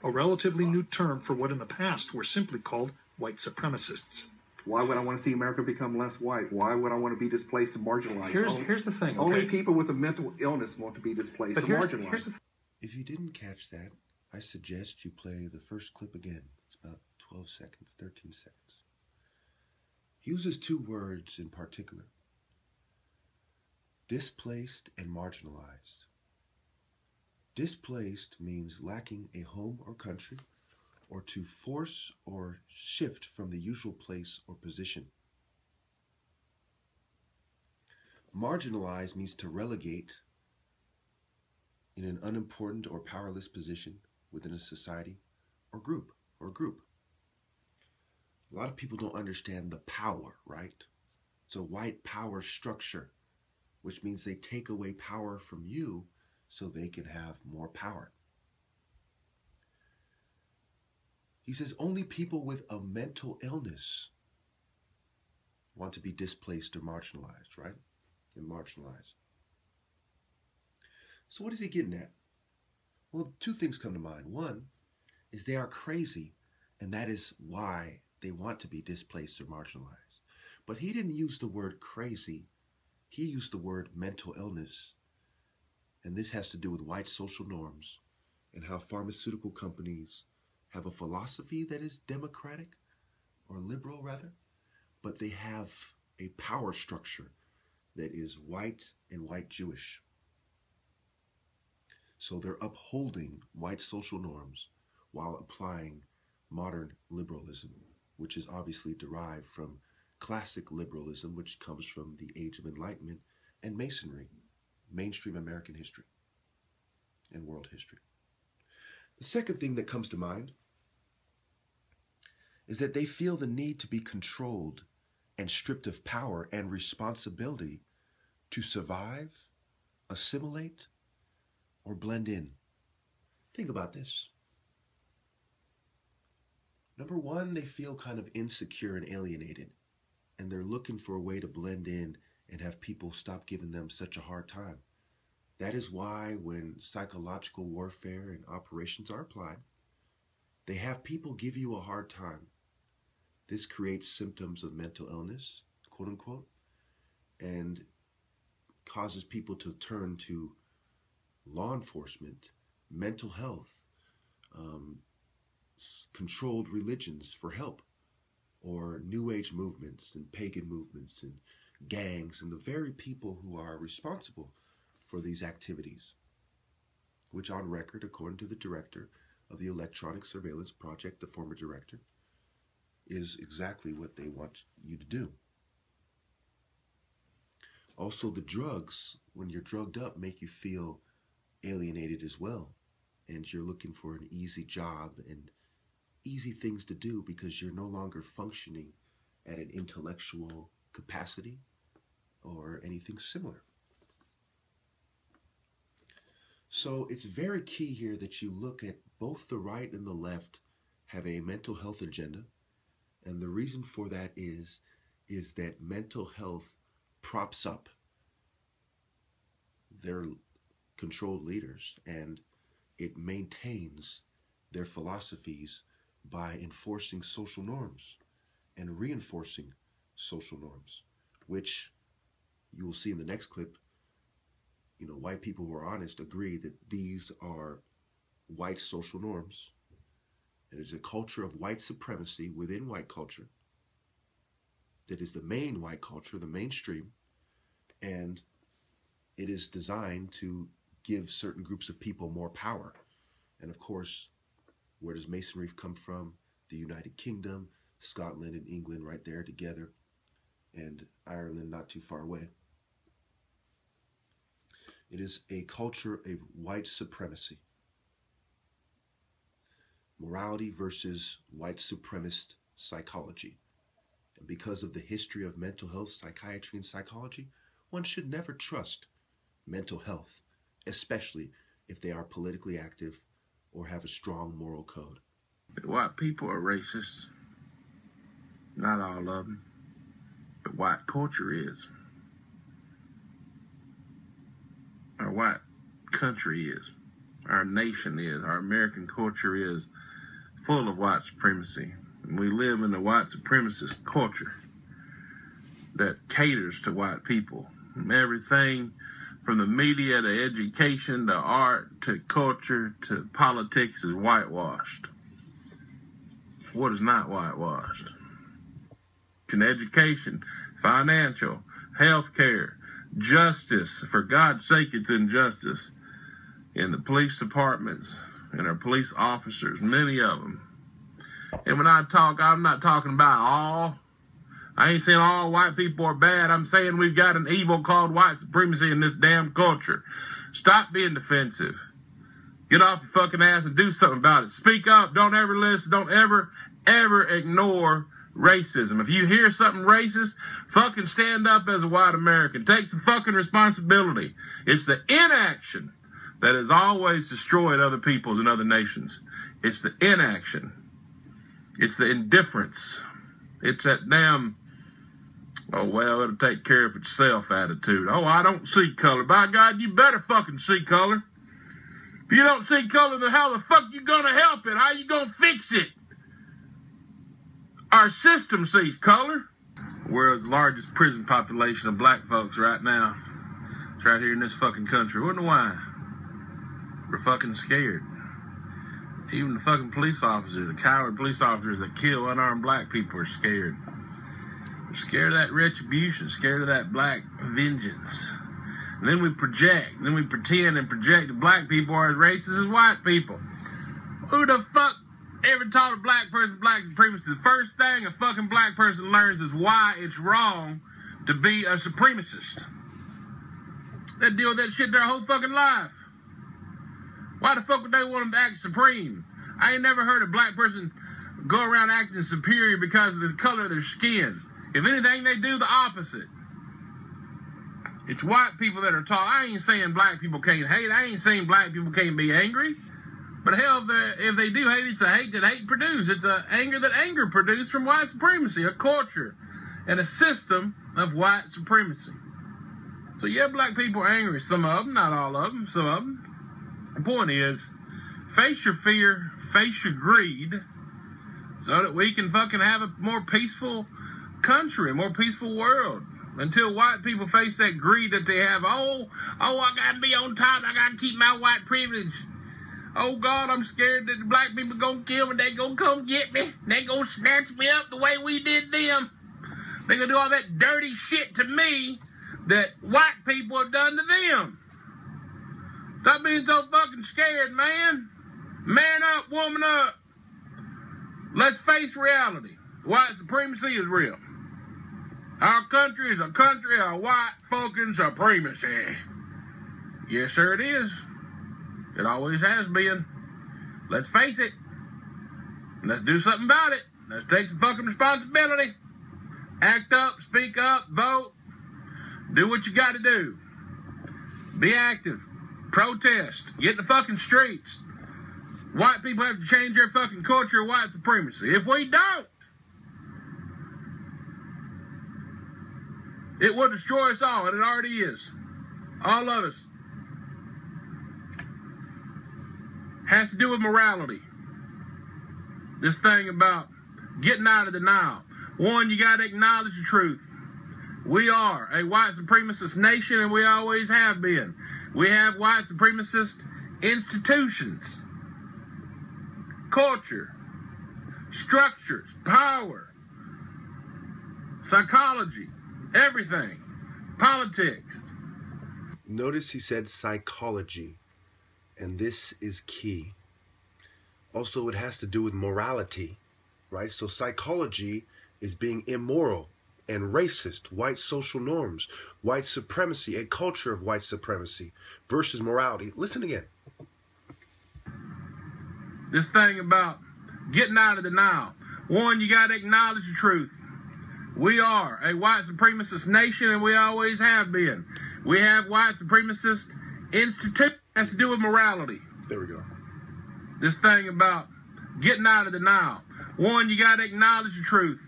a relatively new term for what in the past were simply called white supremacists. Why would I want to see America become less white? Why would I want to be displaced and marginalized? Here's the thing. Okay? Only people with a mental illness want to be displaced and marginalized. If you didn't catch that, I suggest you play the first clip again. It's about 12 seconds, 13 seconds. He uses two words in particular: displaced and marginalized. Displaced means lacking a home or country, or to force or shift from the usual place or position. Marginalized means to relegate in an unimportant or powerless position within a society or group. A lot of people don't understand the power, right? It's a white power structure, which means they take away power from you so they can have more power. He says only people with a mental illness want to be displaced or marginalized, right? And marginalized. So what is he getting at? Well, two things come to mind. One is they are crazy, and that is why they want to be displaced or marginalized. But he didn't use the word crazy. He used the word mental illness. And this has to do with white social norms and how pharmaceutical companies have a philosophy that is democratic, or liberal rather, but they have a power structure that is white and white Jewish. So they're upholding white social norms while applying modern liberalism, which is obviously derived from classic liberalism, which comes from the Age of Enlightenment and Masonry, mainstream American history and world history. The second thing that comes to mind is that they feel the need to be controlled and stripped of power and responsibility to survive, assimilate, or blend in. Think about this. Number one, they feel kind of insecure and alienated, and they're looking for a way to blend in and have people stop giving them such a hard time. That is why when psychological warfare and operations are applied, they have people give you a hard time. This creates symptoms of mental illness, quote unquote, and causes people to turn to law enforcement, mental health, controlled religions for help, or New Age movements and pagan movements and gangs and the very people who are responsible for these activities, which on record, according to the director of the Electronic Surveillance Project, the former director, is exactly what they want you to do. Also, the drugs, when you're drugged up, make you feel alienated as well. And you're looking for an easy job and easy things to do because you're no longer functioning at an intellectual capacity or anything similar. So it's very key here that you look at both the right and the left have a mental health agenda. And the reason for that is that mental health props up their controlled leaders, and it maintains their philosophies by enforcing social norms and reinforcing social norms, which you will see in the next clip. White people who are honest agree that these are white social norms. It is a culture of white supremacy within white culture that is the main white culture, the mainstream, and it is designed to give certain groups of people more power. And of course, where does Masonry come from? The United Kingdom, Scotland and England right there together, and Ireland not too far away. It is a culture of white supremacy. Morality versus white supremacist psychology. And because of the history of mental health, psychiatry, and psychology, one should never trust mental health, especially if they are politically active or have a strong moral code. But white people are racist. Not all of them. But white culture is. Our white country is. our nation is, our American culture is full of white supremacy. And we live in a white supremacist culture that caters to white people. Everything from the media to education to art to culture to politics is whitewashed. What is not whitewashed? In education, financial, healthcare, justice. For God's sake, it's injustice. In the police departments and our police officers, many of them. And when I talk, I'm not talking about all. I ain't saying all white people are bad. I'm saying we've got an evil called white supremacy in this damn culture. Stop being defensive. Get off your fucking ass and do something about it. Speak up. Don't ever listen. Don't ever ignore racism. If you hear something racist, fucking stand up as a white American. Take some fucking responsibility. It's the inaction that has always destroyed other peoples and other nations. It's the inaction. It's the indifference. It's that damn, oh, well, it'll take care of itself attitude. Oh, I don't see color. By God, you better fucking see color. If you don't see color, then how the fuck you gonna help it? How you gonna fix it? Our system sees color. World's largest prison population of black folks right now. It's right here in this fucking country. Wonder why? We're fucking scared. Even the fucking police officers, the coward police officers that kill unarmed black people are scared. They're scared of that retribution, scared of that black vengeance. And then we project, then we pretend and project that black people are as racist as white people. Who the fuck ever taught a black person black supremacy? The first thing a fucking black person learns is why it's wrong to be a supremacist. They deal with that shit their whole fucking life. Why the fuck would they want them to act supreme? I ain't never heard a black person go around acting superior because of the color of their skin. If anything, they do the opposite. It's white people that are taught. I ain't saying black people can't hate. I ain't saying black people can't be angry. But hell, if they do hate, it's a hate that hate produced. It's a anger that anger produced from white supremacy, a culture, and a system of white supremacy. So yeah, black people are angry. Some of them, not all of them, some of them. The point is, face your fear, face your greed, so that we can fucking have a more peaceful country, a more peaceful world. Until white people face that greed that they have. Oh, I gotta be on top. I gotta keep my white privilege. Oh God, I'm scared that the black people gonna kill me. They gonna come get me. They gonna snatch me up the way we did them. They gonna do all that dirty shit to me that white people have done to them. Stop being so fucking scared, man. Man up, woman up. Let's face reality. White supremacy is real. Our country is a country of white fucking supremacy. Yes, sir, it is. It always has been. Let's face it. Let's do something about it. Let's take some fucking responsibility. Act up, speak up, vote. Do what you got to do. Be active. Protest. Get in the fucking streets. White people have to change their fucking culture of white supremacy. If we don't, it will destroy us all, and it already is. All of us. Has to do with morality. This thing about getting out of denial. One, you got to acknowledge the truth. We are a white supremacist nation, and we always have been. We have white supremacist institutions, culture, structures, power, psychology, everything, politics. Notice he said psychology, and this is key. Also, it has to do with morality, right? So psychology is being immoral and racist, white social norms, white supremacy, a culture of white supremacy versus morality. Listen again. This thing about getting out of denial. One, you got to acknowledge the truth. We are a white supremacist nation, and we always have been. We have white supremacist institutions. Has to do with morality. There we go. This thing about getting out of denial. One, you got to acknowledge the truth.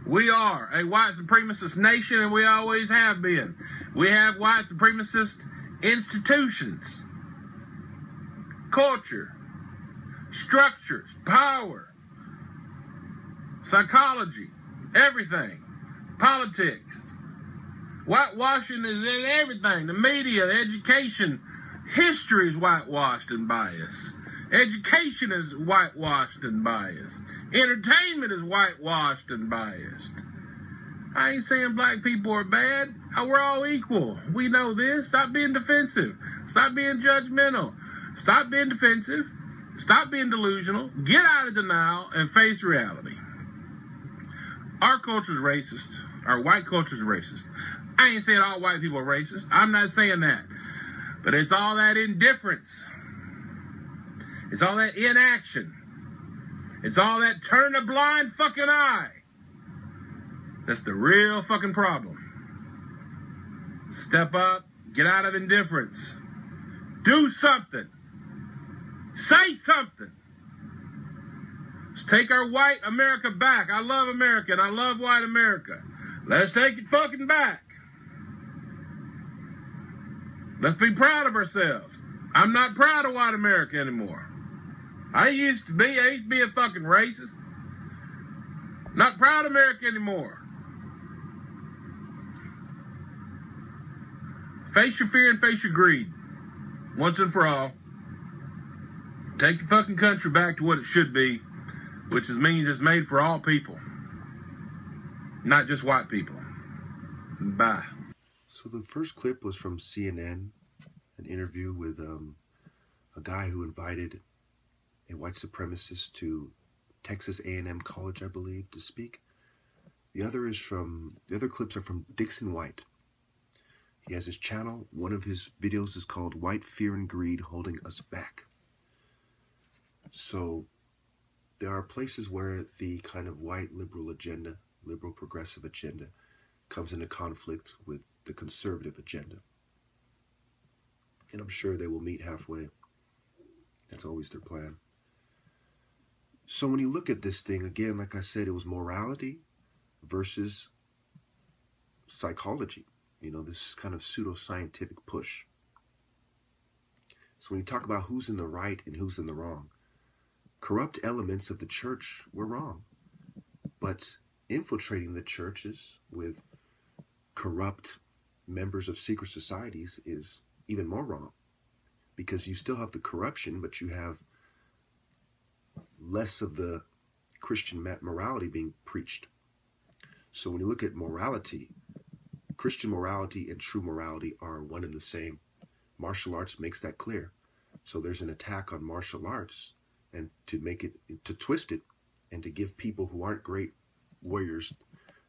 We are a white supremacist nation, and we always have been. We have white supremacist institutions, culture, structures, power, psychology, everything, politics. Whitewashing is in everything. The media, the education, history is whitewashed and biased. Education is whitewashed and biased. Entertainment is whitewashed and biased. I ain't saying black people are bad. We're all equal. We know this. Stop being defensive. Stop being judgmental. Stop being defensive. Stop being delusional. Get out of denial and face reality. Our culture is racist. Our white culture is racist. I ain't saying all white people are racist. I'm not saying that. But it's all that indifference. It's all that inaction. It's all that turn a blind fucking eye. That's the real fucking problem. Step up. Get out of indifference. Do something. Say something. Let's take our white America back. I love America and I love white America. Let's take it fucking back. Let's be proud of ourselves. I'm not proud of white America anymore. I used to be a fucking racist. Not proud of America anymore. Face your fear and face your greed. Once and for all. Take your fucking country back to what it should be, which means it's made for all people. Not just white people. Bye. So the first clip was from CNN, an interview with a guy who invited a white supremacist to Texas A&M College, I believe, to speak. The other clips are from Dixon White. He has his channel. One of his videos is called White Fear and Greed Holding Us Back. So there are places where the kind of white liberal agenda, liberal progressive agenda, comes into conflict with the conservative agenda. And I'm sure they will meet halfway. That's always their plan. So when you look at this thing, again, like I said, it was morality versus psychology. You know, this kind of pseudo-scientific push. So when you talk about who's in the right and who's in the wrong, corrupt elements of the church were wrong. But infiltrating the churches with corrupt members of secret societies is even more wrong. Because you still have the corruption, but you have less of the Christian morality being preached. So when you look at morality, Christian morality and true morality are one and the same. Martial arts makes that clear. So there's an attack on martial arts, and to twist it, and to give people who aren't great warriors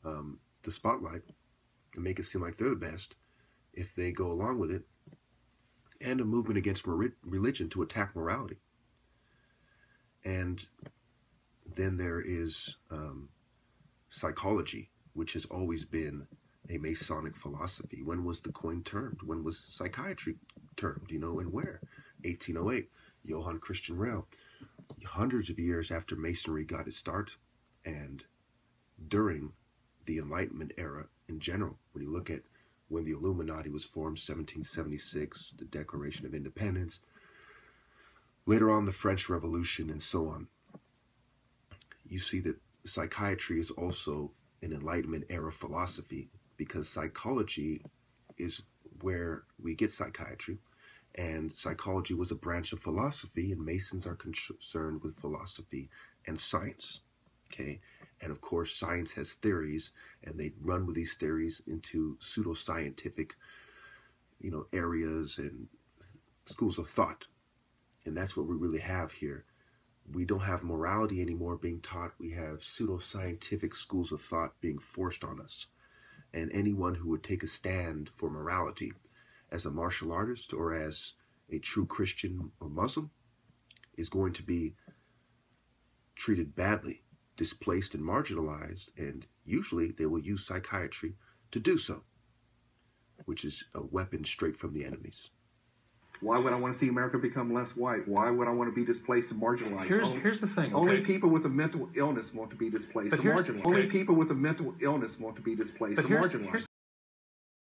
the spotlight, and make it seem like they're the best, if they go along with it, and a movement against religion to attack morality. And then there is psychology, which has always been a Masonic philosophy. When was the coin termed? When was psychiatry termed? You know, and where? 1808, Johann Christian Rell. Hundreds of years after Masonry got its start, and during the Enlightenment era in general, when you look at when the Illuminati was formed, 1776, the Declaration of Independence, later on the French Revolution, and so on, you see that psychiatry is also an Enlightenment era philosophy, because psychology is where we get psychiatry, and psychology was a branch of philosophy, and Masons are concerned with philosophy and science, okay? And of course, science has theories, and they run with these theories into pseudo-scientific, you know, areas and schools of thought. And that's what we really have here. We don't have morality anymore being taught. We have pseudo-scientific schools of thought being forced on us. And anyone who would take a stand for morality as a martial artist or as a true Christian or Muslim is going to be treated badly, displaced and marginalized, and usually they will use psychiatry to do so, which is a weapon straight from the enemies. Why would I want to see America become less white? Why would I want to be displaced and marginalized? Here's the thing. Okay? Only people with a mental illness want to be displaced and marginalized. Only people with a mental illness want to be displaced and marginalized.